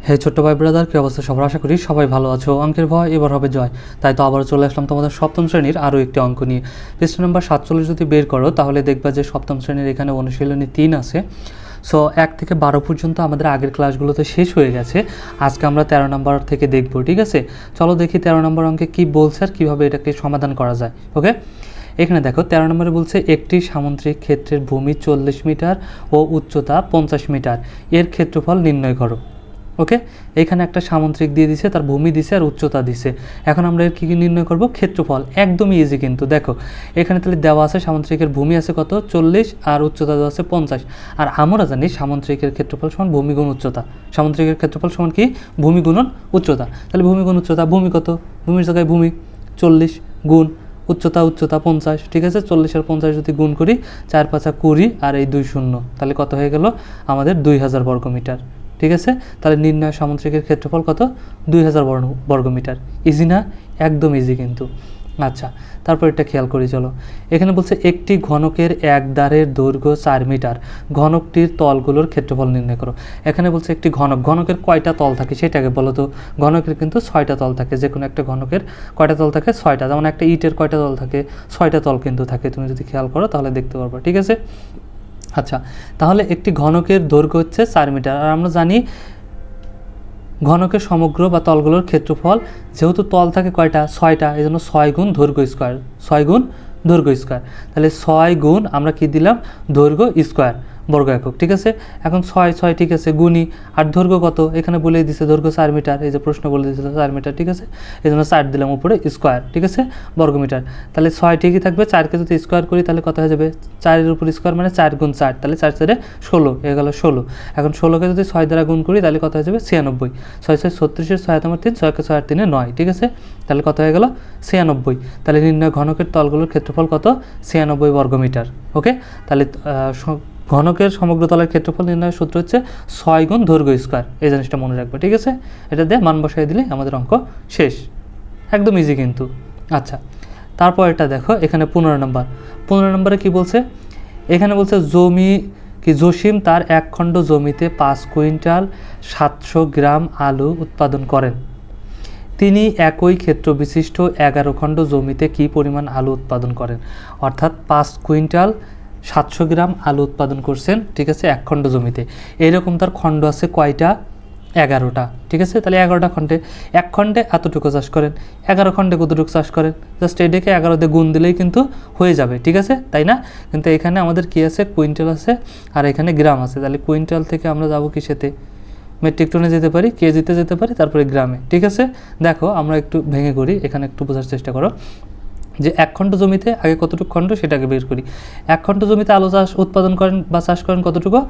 হে ছোট্ট ভাই ব্রাদার, কী অবস্থা সবার? আশা করি সবাই ভালো আছো। অঙ্কের ভয় এবার হবে জয়। তাই তো আবারও চলে আসলাম তোমাদের সপ্তম শ্রেণীর আরও একটি অঙ্ক নিয়ে। পৃষ্ঠা নম্বর 47 যদি বের করো তাহলে দেখবা যে সপ্তম শ্রেণীর এখানে অনুশীলনী 3 আছে। সো 1 থেকে 12 পর্যন্ত আমাদের আগের ক্লাসগুলোতে শেষ হয়ে গেছে। আজকে আমরা 13 নম্বর থেকে দেখব, ঠিক আছে? চলো দেখি 13 নম্বর অঙ্কে কী বলছে আর কীভাবে এটাকে সমাধান করা যায়। ওকে, এখানে দেখো 13 নম্বরে বলছে একটি সামুদ্রিক ক্ষেত্রের ভূমি 40 মিটার ও উচ্চতা 50 মিটার, এর ক্ষেত্রফল নির্ণয় করো। ওকে, এখানে একটা সামুদ্রিক দিয়ে দিছে, তার ভূমি দিছে আর উচ্চতা দিছে। এখন আমরা এর কী কী নির্ণয় করব? ক্ষেত্রফল। একদমই ইজি কিন্তু। দেখো এখানে তাহলে দেওয়া আছে সামুদ্রিকের ভূমি আছে কত? 40 আর উচ্চতা দেওয়া আছে 50। আর আমরা জানি সামুদ্রিকের ক্ষেত্রফল সমান ভূমি গুণ উচ্চতা। সামুদ্রিকের ক্ষেত্রফল সমান কি? ভূমি গুণন উচ্চতা। তাহলে ভূমি গুণ উচ্চতা, ভূমি কত? ভূমির জায়গায় ভূমি 40 গুণ উচ্চতা 50, ঠিক আছে? 40 আর 50 যদি গুণ করি, 4 5 20 আর এই 2 শূন্য, তাহলে কত হয়ে গেল? আমাদের 2000 বর্গমিটার। ঠিক আছে, তাহলে নির্ণয় সামুদ্রিকের ক্ষেত্রফল কত? 2000 বর্গমিটার। ইজি না? একদম ইজি কিন্তু। আচ্ছা, তারপর এটা খেয়াল করি চলো। এখানে বলছে একটি ঘনকের এক দ্বারের দৈর্ঘ্য 4 মিটার, ঘনকটির তলগুলোর ক্ষেত্রফল নির্ণয় করো। এখানে বলছে একটি ঘনকের কয়টা তল থাকে সেটাকে বলো তো। ঘনকের কিন্তু 6টা তল থাকে। যে কোনো একটা ঘনকের কয়টা তল থাকে? 6টা। যেমন একটা ইটের কয়টা তল থাকে? 6টা তল কিন্তু থাকে। তুমি যদি খেয়াল করো তাহলে দেখতে পারবা, ঠিক আছে? আচ্ছা, তাহলে একটি ঘনকের দৈর্ঘ্য হচ্ছে 4 মিটার। আর আমরা জানি ঘনকের সমগ্র বা তলগুলোর ক্ষেত্রফল, যেহেতু তল থাকে কয়টা? 6টা, এই জন্য 6 গুণ দৈর্ঘ্য স্কোয়ার। 6 গুণ দৈর্ঘ্য স্কোয়ার। তাহলে 6 গুণ আমরা কি দিলাম? দৈর্ঘ্য স্কোয়ার বর্গ একক, ঠিক আছে? এখন 6 6, ঠিক আছে, গুণি। আর দৈর্ঘ্য কত? এখানে বলেই দিছে দৈর্ঘ্য 4 মিটার। এই যে প্রশ্ন বলে দিয়েছিল 4 মিটার, ঠিক আছে? এই জন্য 4 দিলাম উপরে স্কোয়ার, ঠিক আছে, বর্গমিটার। তাহলে 6 ঠিকই থাকবে। 4কে যদি স্কোয়ার করি তাহলে কত হয়ে যাবে? 4-এর উপর স্কোয়ার মানে 4 গুণ 4, তাহলে 4 4-এ 16 হয়ে গেল 16। এখন 16কে যদি 6 দ্বারা গুণ করি তাহলে কত হয়ে যাবে? 96। 6 6 36, 6 3, 6 4 3 9, ঠিক আছে? তাহলে কত হয়ে গেল? 96। তাহলে নির্ণয় ঘনকের তলগুলোর ক্ষেত্রফল কত? 96 বর্গমিটার। ওকে, তাহলে ঘনকের সমগ্র তলের ক্ষেত্রফল নির্ণয়ের সূত্র হচ্ছে 6 গুণ দৈর্ঘ্য স্কোয়ার। এই জিনিসটা মনে রাখবে, ঠিক আছে? এটা দিয়ে মান বসাই দিলে আমাদের অঙ্ক শেষ। একদম ইজি কিন্তু। আচ্ছা, তারপর এটা দেখো এখানে 15 নম্বরে কি বলছে? এখানে বলছে জসিম তার 1 খণ্ড জমিতে 5 কুইন্টাল 700 গ্রাম আলু উৎপাদন করেন। তিনি একই ক্ষেত্র বিশিষ্ট 11 খণ্ড জমিতে কি পরিমাণ আলু উৎপাদন করেন? অর্থাৎ 5 কুইন্টাল 700 গ্রাম আলু উৎপাদন করছেন, ঠিক আছে, 1 খণ্ড জমিতে। এইরকম তার খণ্ড আছে কয়টা? 11টা, ঠিক আছে? তাহলে 11টা খণ্ডে, 1 খণ্ডে এতটুকু চাষ করেন, 11 খণ্ডে কতটুকু চাষ করেন? জাস্ট এটাকে 11 দিয়ে গুণ দিলেই কিন্তু হয়ে যাবে, ঠিক আছে, তাই না? কিন্তু এখানে আমাদের কি আছে? কুইন্টাল আছে আর এখানে গ্রাম আছে। তাহলে কুইন্টাল থেকে আমরা যাব কিসেতে? মেট্রিক টনে যেতে পারি, কেজিতে যেতে পারি, তারপরে গ্রামে, ঠিক আছে? দেখো আমরা একটু ভেঙে করি, এখানে একটু বোঝার চেষ্টা করো যে 1 খণ্ড জমিতে আগে কতটুকু খণ্ড সেটাকে বের করি। 1 খণ্ড জমিতে আলু চাষ উৎপাদন করেন বা চাষ করেন কতটুকু?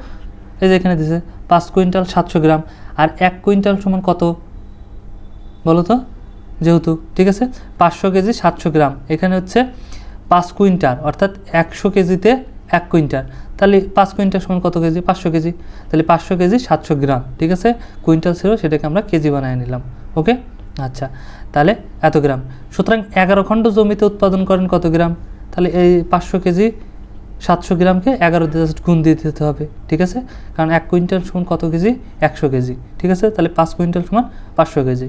এই যে এখানে দিছে 5 কুইন্টাল 700 গ্রাম। আর 1 কুইন্টাল সমান কত বলো তো? যেহেতু, ঠিক আছে, 500 কেজি 700 গ্রাম, এখানে হচ্ছে 5 কুইন্টাল, অর্থাৎ 100 কেজিতে 1 কুইন্টাল। তাহলে 5 কুইন্টাল সমান কত কেজি? 500 কেজি। তাহলে 500 কেজি 700 গ্রাম, ঠিক আছে? কুইন্টাল ছিল, সেটাকে আমরা কেজি বানিয়ে নিলাম। ওকে, আচ্ছা, তাহলে এত গ্রাম। সুতরাং 11 খণ্ড জমিতে উৎপাদন করেন কত গ্রাম? তাহলে এই 500 কেজি 700 গ্রামকে 11 দিয়ে গুণ দিয়ে দিতে হবে, ঠিক আছে? কারণ 1 কুইন্টাল সমান কত কেজি? 100 কেজি, ঠিক আছে? তাহলে 5 কুইন্টাল সমান 500 কেজি।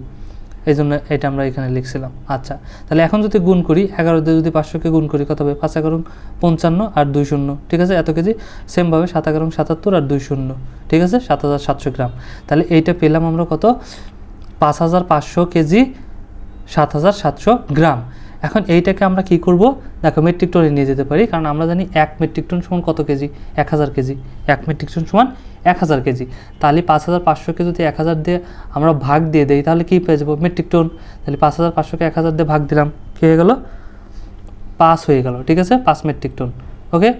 এই জন্য এটা আমরা এখানে লিখছিলাম। আচ্ছা, তাহলে এখন যদি গুণ করি, 11 দিয়ে যদি 500কে গুণ করি কত হবে? 5 11 55 আর 2 শূন্য, ঠিক আছে, এত কেজি। সেমভাবে 7 11 77 আর 2 শূন্য, ঠিক আছে, 7700 গ্রাম। তাহলে এইটা পেলাম আমরা কত? 5500 কেজি 7700 গ্রাম। এখন এইটাকে আমরা কি করব? দেখো মেট্রিক টনে নিয়ে যেতে পারি, কারণ আমরা জানি 1 মেট্রিক টন সমান কত কেজি? 1000 কেজি। 1 মেট্রিক টন সমান 1000 কেজি। তাহলে 5500কে যদি 1000 দিয়ে আমরা ভাগ দিয়ে দেই তাহলে কি পেয়ে যাবো? Metric ton. তাহলে 5500কে 1000 দিয়ে ভাগ দিলাম, কী হয়ে গেল? 5 হয়ে গেল, ঠিক আছে, 5 মেট্রিক টন। ওকে,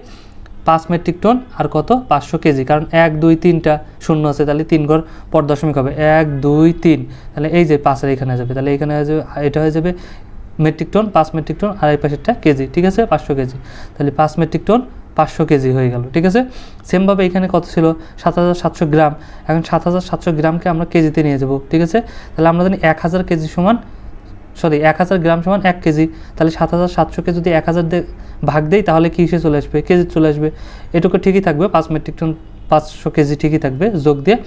5 মেট্রিক টন আর কত? 500 কেজি, কারণ 1 2 3টা শূন্য আছে, তাহলে 3 ঘর পর দশমিক হবে, 1 2 3, তাহলে এই যে 5 এর এখানে যাবে, তাহলে এখানে হয়ে যাবে, এটা হয়ে যাবে মেট্রিক টন, 5 মেট্রিক টন, আর এই পাশেরটা কেজি, ঠিক আছে, 500 কেজি। তাহলে 5 মেট্রিক টন 500 কেজি হয়ে গেল, ঠিক আছে? সেমভাবে এখানে কত ছিল? 7700 গ্রাম। এখন 7700 গ্রামকে আমরা কেজিতে নিয়ে যাব, ঠিক আছে? তাহলে আমরা জানি 1000 কেজি সমান, 1000 গ্রাম সমান 1 কেজি। তাহলে 7700কে যদি 1000 দিয়ে ভাগ দেই তাহলে কি হিসেবে চলে আসবে? কেজি চলে আসবে। এটুকু ঠিকই থাকবে, 5 মেট্রিক টন 500 কেজি ঠিকই থাকবে, যোগ দিয়ে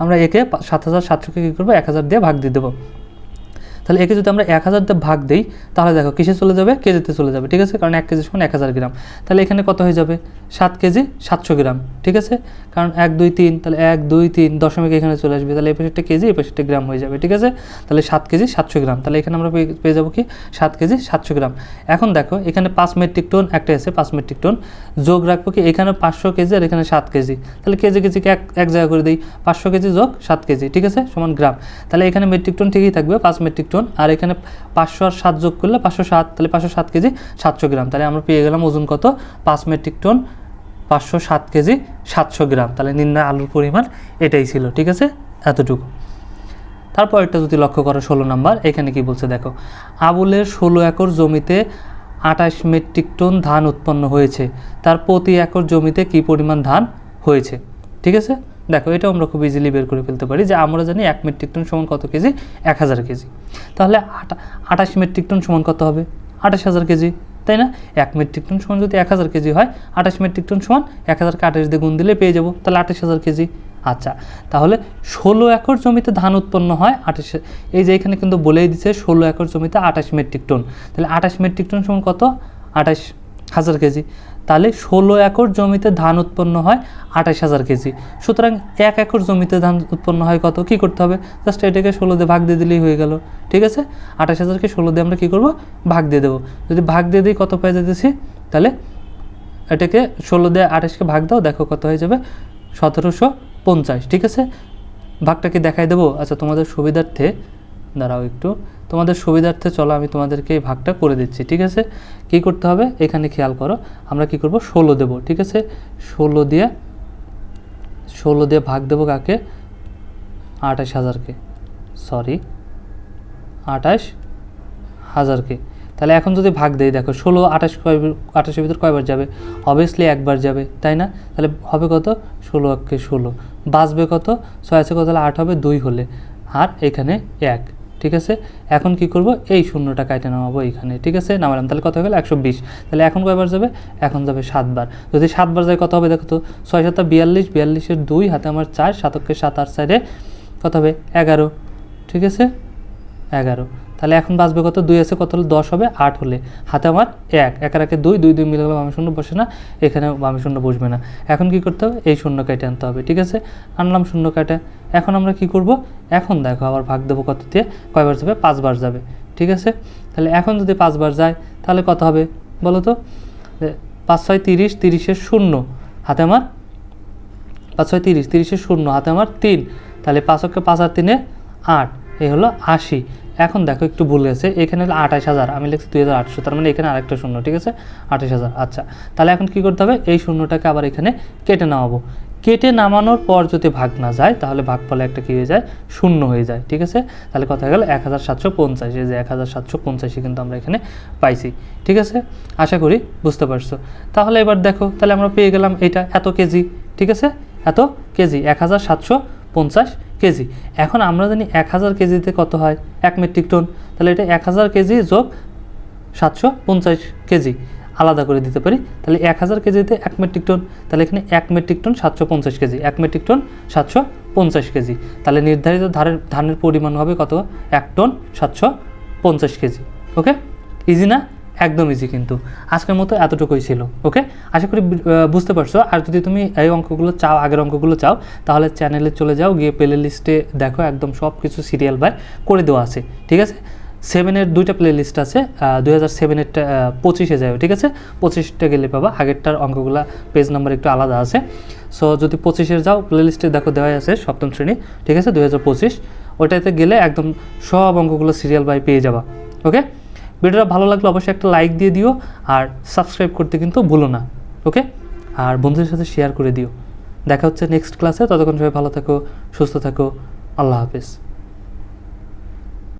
আমরা একে 7700কে কী করবো 1000 দিয়ে ভাগ দিয়ে দেবো। তাহলে একে যদি আমরা 1000 দিয়ে ভাগ দিই তাহলে দেখো কিসে চলে যাবে, কেজিতে চলে যাবে, ঠিক আছে, কারণ 1 কেজি সমান 1000 গ্রাম। তাহলে এখানে কত হয়ে যাবে 7 কেজি 700 গ্রাম, ঠিক আছে, কারণ 1 2 3, তাহলে 1 2 3 দশমিক এখানে চলে আসবে, তাহলে এই পাশে একটা কেজি এই পাশে একটা গ্রাম হয়ে যাবে, ঠিক আছে। তাহলে 7 কেজি 700 গ্রাম, তাহলে এখানে আমরা পেয়ে যাবো কি 7 কেজি 700 গ্রাম। এখন দেখো এখানে 5 মেট্রিক টন একটা আছে, 5 মেট্রিক টন যোগ রাখবো কি এখানে 500 কেজি আর এখানে 7 কেজি, তাহলে কেজি কেজিকে এক জায়গা করে দিই, 500 কেজি যোগ 7 কেজি, ঠিক আছে, সমান গ্রাম। তাহলে এখানে মেট্রিক টন ঠিকই থাকবে 5 মেট্রিক টন, আর এখানে 500 আর 7 যোগ করলে 507, তাহলে 507 কেজি 700 গ্রাম। তাহলে আমরা পেয়ে গেলাম ওজন কত 5 মেট্রিক টন 507 কেজি 700 গ্রাম। তাহলে নির্ণয় আলুর পরিমাণ এটাই ছিল, ঠিক আছে, এতটুকু। তারপর একটা যদি লক্ষ্য করো 16 নাম্বার, এখানে কি বলছে দেখো, আবুলের 16 একর জমিতে 28 মেট্রিক টন ধান উৎপন্ন হয়েছে, তার প্রতি একর জমিতে কি পরিমাণ ধান হয়েছে, ঠিক আছে। দেখো এটাও আমরা খুব ইজিলি বের করে ফেলতে পারি যে আমরা জানি 1 মেট্রিক টন সমান কত কেজি 1000 কেজি, তাহলে 28 মেট্রিক টন সমান কত হবে 28000 কেজি, তাই না। 1 মেট্রিক টন সমান যদি 1000 কেজি হয়, 28 মেট্রিক টন সমান 1000কে 28 দিয়ে গুণ দিলে পেয়ে যাবো, তাহলে 28000 কেজি। আচ্ছা, তাহলে 16 একর জমিতে ধান উৎপন্ন হয় 28, এই যে এখানে কিন্তু বলেই দিচ্ছে 16 একর জমিতে 28 মেট্রিক টন, তাহলে 28 মেট্রিক টন সমান কত 28000 কেজি। তাহলে 16 একর জমিতে ধান উৎপন্ন হয় 28000 কেজি, সুতরাং 1 একর জমিতে ধান উৎপন্ন হয় কত, কি করতে হবে, জাস্ট এটাকে 16 দিয়ে ভাগ দিয়ে দিলেই হয়ে গেল, ঠিক আছে। 28000কে 16 দিয়ে আমরা কী করবো ভাগ দিয়ে দেবো, যদি ভাগ দিয়ে দিই কত পেয়ে যেতেছি, তাহলে এটাকে 16 দিয়ে 28কে ভাগ দাও, দেখো কত হয়ে যাবে 1750, ঠিক আছে। ভাগটাকে দেখাই দেবো, আচ্ছা তোমাদের সুবিধার্থে দাঁড়াও একটু, তোমাদের সুবিধার্থে চলো আমি তোমাদেরকে এই ভাগটা করে দিচ্ছি, ঠিক আছে। কি করতে হবে এখানে খেয়াল করো, আমরা কি করব 16 দেবো, ঠিক আছে, 16 দিয়ে ভাগ দেবো কাকে 28000কে, সরি 28000কে। তাহলে এখন যদি ভাগ দেই দেখো 16 28 ভিতর কয়বার যাবে, অবভিয়াসলি একবার যাবে, তাই না। তাহলে হবে কত 16 × 16, বাঁচবে কত 6 আছে কত, তাহলে 8 হবে 2 হলে, আর এখানে 1, ঠিক আছে। এখন কি করব এই শূন্যটা কাটে নামাবো এখানে, ঠিক আছে, নামালাম, তাহলে কত হয়ে গেল 120। তাহলে এখন কয়বার যাবে, এখন যাবে 7 বার, যদি 7 বার যায় কত হবে দেখো তো, 6 7 42, 42 এর 2 হাতে আমার 4, 7 × 7 8 সাইডে কত হবে 11, ঠিক আছে 11। তাহলে এখন বাঁচবে কত, 2 আছে কত হলে 10 হবে, 8 হলে, হাতে আমার 1, 1 আর 1 2, 2 2 মিলে গেলে বামে শূন্য বসে না, এখানে বামে শূন্য বসবে না। এখন কি করতে হবে এই শূন্য কেটে আনতে হবে, ঠিক আছে, আনলাম শূন্য কেটে। এখন আমরা কি করব, এখন দেখো আবার ভাগ দেবো কত দিয়ে, কয়বার যাবে 5 বার যাবে, ঠিক আছে। তাহলে এখন যদি 5 বার যায় তাহলে কত হবে বলো তো, 5 6 30, 30 এর 0 হাতে আমার 5 6 30, 30 এর 0 হাতে আমার 3, তাহলে 5 × 5 আর 3 8, এই হলো 80। এখন দেখো একটু ভুল গেছে, এখানে হলো 28000, আমি লিখছি 2800, তার মানে এখানে আরেকটা শূন্য, ঠিক আছে 28000। আচ্ছা, তাহলে এখন কি করতে হবে এই শূন্যটাকে আবার এখানে কেটে নামাবো, কেটে নামানোর পর যদি ভাগ না যায় তাহলে ভাগফলে একটা কী হয়ে যায় শূন্য হয়ে যায়, ঠিক আছে। তাহলে কথা হয়ে গেল 1750, এই যে 1750 কিন্তু আমরা এখানে পাইছি, ঠিক আছে। আশা করি বুঝতে পারছো। তাহলে এবার দেখো, তাহলে আমরা পেয়ে গেলাম এটা এত কেজি, ঠিক আছে, এত কেজি 1750 কেজি। এখন আমরা জানি 1000 কেজিতে কত হয় 1 মেট্রিক টন, তাহলে এটা 1000 কেজি যোগ 750 কেজি আলাদা করে দিতে পারি, তাহলে 1000 কেজিতে 1 মেট্রিক টন, তাহলে এখানে 1 metric ton 750 KG, 1 metric ton 750 KG, তাহলে নির্ধারিত ধানের পরিমাণ হবে কত 1 টন 750 কেজি। ওকে, ইজি না, একদম ইজি, কিন্তু আজকের মতো এতটুকুই ছিল। ওকে, আশা করি বুঝতে পারছো। আর যদি তুমি এই অঙ্কগুলো চাও, আগের অঙ্কগুলো চাও, তাহলে চ্যানেলে চলে যাও, গিয়ে প্লে লিস্টে দেখো, একদম সব কিছু সিরিয়াল বাই করে দেওয়া আছে, ঠিক আছে। 7-এর 2টা প্লে লিস্ট আছে, 2007-এরটা 25-এ যাবে, ঠিক আছে, 25টা গেলে পাবা, আগেরটার অঙ্কগুলো পেজ নাম্বার একটু আলাদা আছে। সো যদি 25-এর যাও, প্লে লিস্টে দেখো দেওয়া আছে সপ্তম শ্রেণী, ঠিক আছে, 2025, ওইটাতে গেলে একদম সব অঙ্কগুলো সিরিয়াল বাই পেয়ে যাবা। ওকে, ভিডিওটা ভালো লাগলে অবশ্যই একটা লাইক দিয়ে দিও, আর সাবস্ক্রাইব করতে কিন্তু ভুলো না। ওকে, আর বন্ধুদের সাথে শেয়ার করে দিও। দেখা হচ্ছে নেক্সট ক্লাসে, ততক্ষণ সবাই ভালো থাকো, সুস্থ থাকো, আল্লাহ হাফেজ।